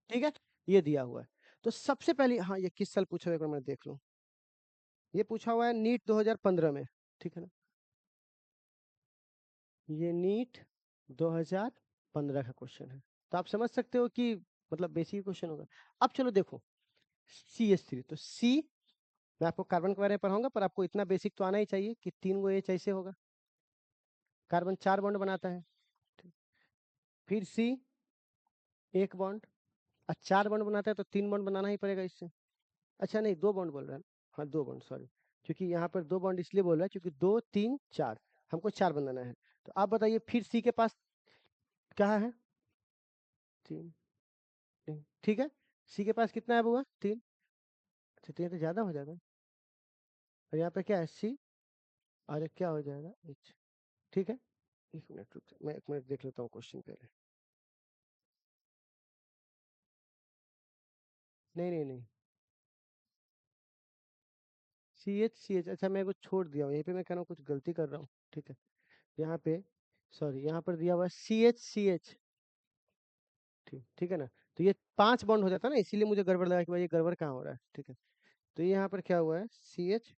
ठीक है, ये दिया हुआ है। तो सबसे पहले, हाँ ये किस साल पूछा हुआ है, एक बार मैं देख लूं। ये पूछा हुआ है नीट 2015 में, ठीक है ना? ये नीट 2015 का क्वेश्चन है, तो आप समझ सकते हो कि मतलब बेसिक क्वेश्चन होगा। अब चलो देखो, CH3, तो C, मैं आपको कार्बन के बारे में पढ़ाऊंगा, पर आपको इतना बेसिक तो आना ही चाहिए कि 3 गो H ऐसे होगा, कार्बन 4 बॉन्ड बनाता है। फिर C, 1 बॉन्ड, और 4 बॉन्ड बनाता है तो 3 बॉन्ड बनाना ही पड़ेगा इससे। अच्छा नहीं, 2 बॉन्ड बोल रहा है, हाँ 2 बॉन्ड, सॉरी, क्योंकि यहाँ पर 2 बॉन्ड इसलिए बोल रहा है क्योंकि 2 3 4, हमको 4 बनाना है। तो आप बताइए फिर C के पास क्या है? 3, ठीक है, C के पास कितना है बुआ? 3। अच्छा 3 तो ज्यादा हो जाएगा, और यहाँ पे क्या है? C, और एक क्या हो जाएगा? H, ठीक है। 1 मिनट रुक जाओ, मैं 1 मिनट देख लेता हूँ क्वेश्चन पहले। नहीं नहीं नहीं, CH, अच्छा मैं कुछ छोड़ दिया हूँ यहीं पे, मैं कह रहा हूँ कुछ गलती कर रहा हूँ, ठीक है। यहाँ पे, सॉरी, यहाँ पर दिया हुआ है CH, ठीक ठीक है ना? तो ये 5 बॉन्ड हो जाता है ना, इसीलिए मुझे गड़बड़ लगा कि भाई ये गड़बड़ कहाँ हो रहा है, ठीक है। तो यहाँ पर क्या हुआ है? CH,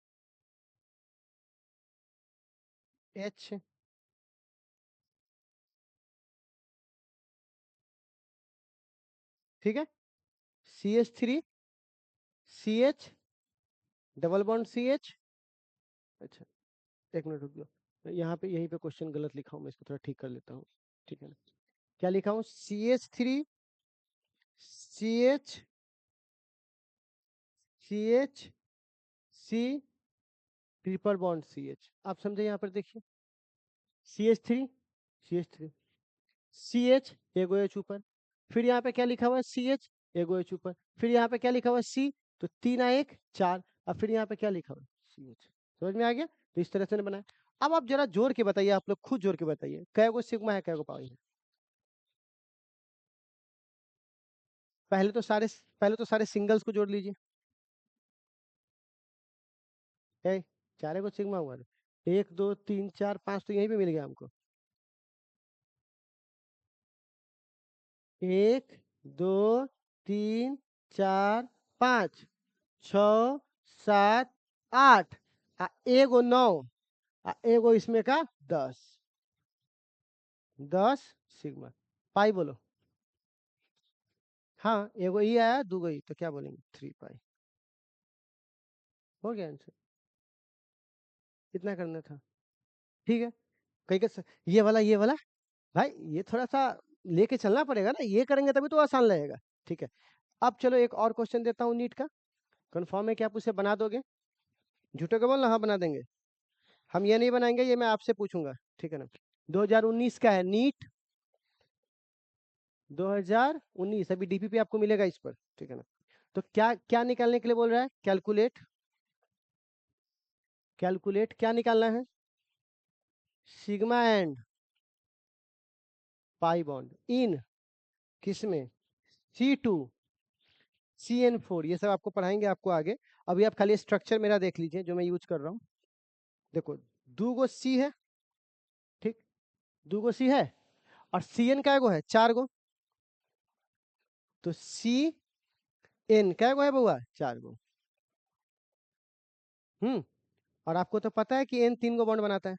ठीक है, CH3 CH, double bond CH। अच्छा 1 मिनट रुक जाओ, यहाँ पे यहीं पे क्वेश्चन गलत लिखा हूँ, मैं इसको थोड़ा ठीक कर लेता हूँ, ठीक है ना? क्या लिखा हूँ? CH3 CH CH C, triple bond CH। आप समझे? यहाँ पर देखिए, CH3 CH3 CH, एगो H ऊपर, फिर यहाँ पे क्या लिखा हुआ है? CH, एगो H ऊपर, फिर यहाँ पे क्या लिखा हुआ है? C, तो 3 1 4, और फिर यहाँ पे क्या लिखा हुआ है? CH। समझ में आ गया? तो इस तरह से बनाया। अब आप जरा जोड़ के बताइए, आप लोग खुद जोड़ के बताइए, कै गो सिग्मा है, कै गो पाई है? पहले तो सारे सिंगल्स को जोड़ लीजिए। 4 गो सिग्मा हुआ, 1 2 3 4 5, तो यहीं पे मिल गया हमको। 1 2 3 4 5 6 7 8, आ एगो 9, आ एगो इसमें का 10, 10 सिग्मा। पाई बोलो। हाँ एगो ई आया, दूगो ई, तो क्या बोलेंगे? 3 पाई। हो गया आंसर, कितना करना था? ठीक है, कहीं का ये वाला भाई, ये थोड़ा सा लेके चलना पड़ेगा ना, ये करेंगे तभी तो आसान लगेगा, ठीक है। अब चलो एक और क्वेश्चन देता हूँ नीट का, कंफर्म है कि आप उसे बना दोगे? झूठे को बोलना, हाँ बना देंगे। हम ये नहीं बनाएंगे, ये मैं आपसे पूछूंगा, ठीक है ना? 2019 का है नीट, 2019, अभी DPP आपको मिलेगा इस पर, ठीक है ना? तो क्या क्या निकालने के लिए बोल रहा है? कैलकुलेट, कैलकुलेट क्या निकालना है? Sigma and pi bond in किसमें? C2 CN4, ये सब आपको पढ़ाएंगे आपको आगे। अभी आप खाली स्ट्रक्चर मेरा देख लीजिए जो मैं यूज कर रहा हूँ। देखो, 2 गो C है, ठीक, 2 गो C है, और CN क्या गो है? 4 गो, तो CN क्या गो है बउआ? 4 गो। और आपको तो पता है कि N 3 गो बॉन्ड बनाता है।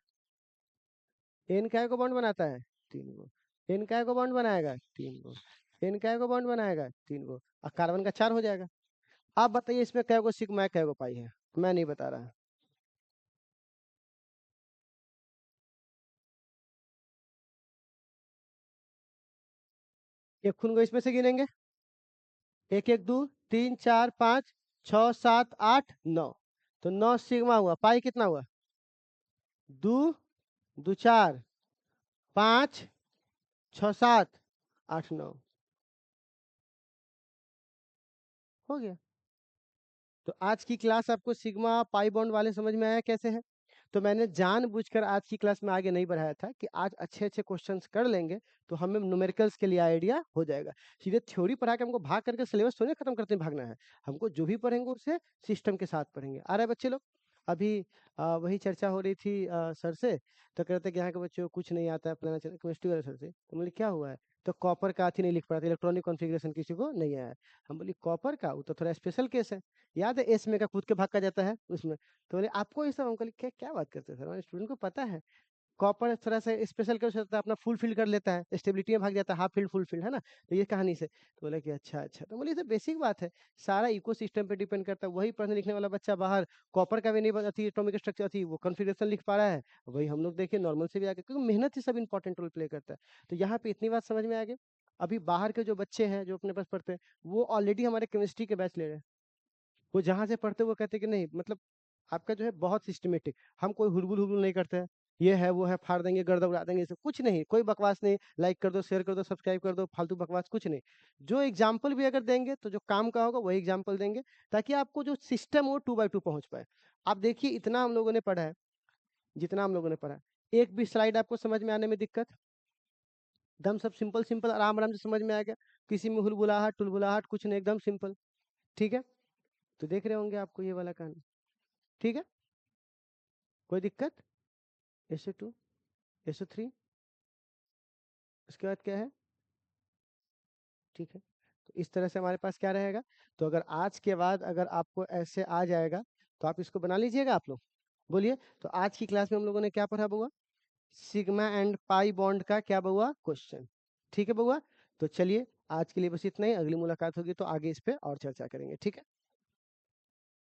N क्या गो बॉन्ड बनाता है? 3 गो। N क्या गो बॉन्ड बनाएगा? 3 गो। N क्या गो बॉन्ड बनाएगा? 3 गो, और कार्बन का 4 हो जाएगा। आप बताइए इसमें कै गो सिग्मा है, कै गो पाई है? मैं नहीं बता रहा। एक खून को इसमें से गिनेंगे, 1 1 2 3 4 5 6 7 8 9, तो 9 सिग्मा हुआ। पाई कितना हुआ? 2 2 4 5 6 7 8 9, हो गया। तो आज की क्लास आपको सिग्मा पाई बॉन्ड वाले समझ में आया कैसे है? तो मैंने जानबूझकर आज की क्लास में आगे नहीं बढ़ाया था कि आज अच्छे-अच्छे क्वेश्चंस कर लेंगे तो हमें न्यूमेरिकल्स के लिए आइडिया हो जाएगा। सीधे थ्योरी पढ़ा के हमको भाग करके सिलेबस थोड़ी ना खत्म करते भागना है। हमको जो भी पढ़ेंगे उसे सिस्टम के साथ पढ़ेंगे। आ रहा है बच्चे लोग? अभी वही चर्चा हो रही थी सर से, तो कह रहे थे कि यहाँ के बच्चों को कुछ नहीं आता है, फलाना चीज़ केमिस्ट्री वाले सर से। तो बोले क्या हुआ है? तो कॉपर का अथी नहीं लिख पा रहा था, इलेक्ट्रॉनिक कॉन्फ़िगरेशन किसी को नहीं आया है। हम बोले कॉपर का? वो तो थोड़ा स्पेशल केस है। याद है एस में का कूद के भाग का जाता है उसमें। तो बोले आपको ये सब, हम बोले क्या बात करते हैं सर, हमारे स्टूडेंट को पता है। कॉपर थोड़ा सा स्पेशल कर सकता है, अपना फुल फील्ड कर लेता है, स्टेबिलिटी में भाग जाता है, हाफ फील्ड फुल फील्ड, है ना? तो ये कहानी से तो बोले कि अच्छा। तो बोले ये तो बेसिक बात है, सारा इकोसिस्टम पे डिपेंड करता है। वही पढ़ने लिखने वाला बच्चा बाहर कॉपर का भी नहीं अथी एटॉमिक स्ट्रक्चर थी वो कॉन्फ़िगरेशन लिख पा रहा है, वही हम लोग देखिए नॉर्मल से भी आगे, क्योंकि मेहनत ही सब इंपॉर्टेंट रोल प्ले करता है। तो यहाँ पे इतनी बात समझ में आ गई। अभी बाहर के जो बच्चे हैं जो अपने पास पढ़ते हैं, वो ऑलरेडी हमारे केमिस्ट्री के बैच ले रहे हैं। वो जहाँ से पढ़ते हैं वो कहते हैं कि नहीं, मतलब आपका जो है बहुत सिस्टमेटिक, हम कोई हुलबुल-हुलबुल नहीं करते हैं। ये है, वो है, फाड़ देंगे, गर्दा उड़ा देंगे, ये सब कुछ नहीं, कोई बकवास नहीं, लाइक कर दो, शेयर कर दो, सब्सक्राइब कर दो, फालतू बकवास कुछ नहीं। जो एग्ज़ाम्पल भी अगर देंगे तो जो काम का होगा वही एग्ज़ाम्पल देंगे, ताकि आपको जो सिस्टम हो 2 बाय 2 पहुँच पाए। आप देखिए इतना हम लोगों ने पढ़ा है, जितना हम लोगों ने पढ़ा है, एक भी स्लाइड आपको समझ में आने में दिक्कत? एकदम सब सिंपल-सिंपल आराम-आराम से समझ में आ गया। किसी में हुलबुलाहट, टुलबुलाहट कुछ नहीं, एकदम सिंपल, ठीक है? तो देख रहे होंगे आपको ये वाला कहानी, ठीक है? कोई दिक्कत? SO2, SO3 उसके बाद क्या है? ठीक है। तो इस तरह से हमारे पास क्या रहेगा? तो अगर आज के बाद अगर आपको ऐसे आ जाएगा, तो आप इसको बना लीजिएगा आप लोग। बोलिए, तो आज की क्लास में हम लोगों ने क्या पढ़ा बउआ? सिग्मा एंड पाई बॉन्ड का क्या बउआ? क्वेश्चन। ठीक है बउआ? तो चलिए, आज के लिए बस इतना ही, अगली मुलाकात होगी तो आगे इस पे और चर्चा करेंगे, ठीक है?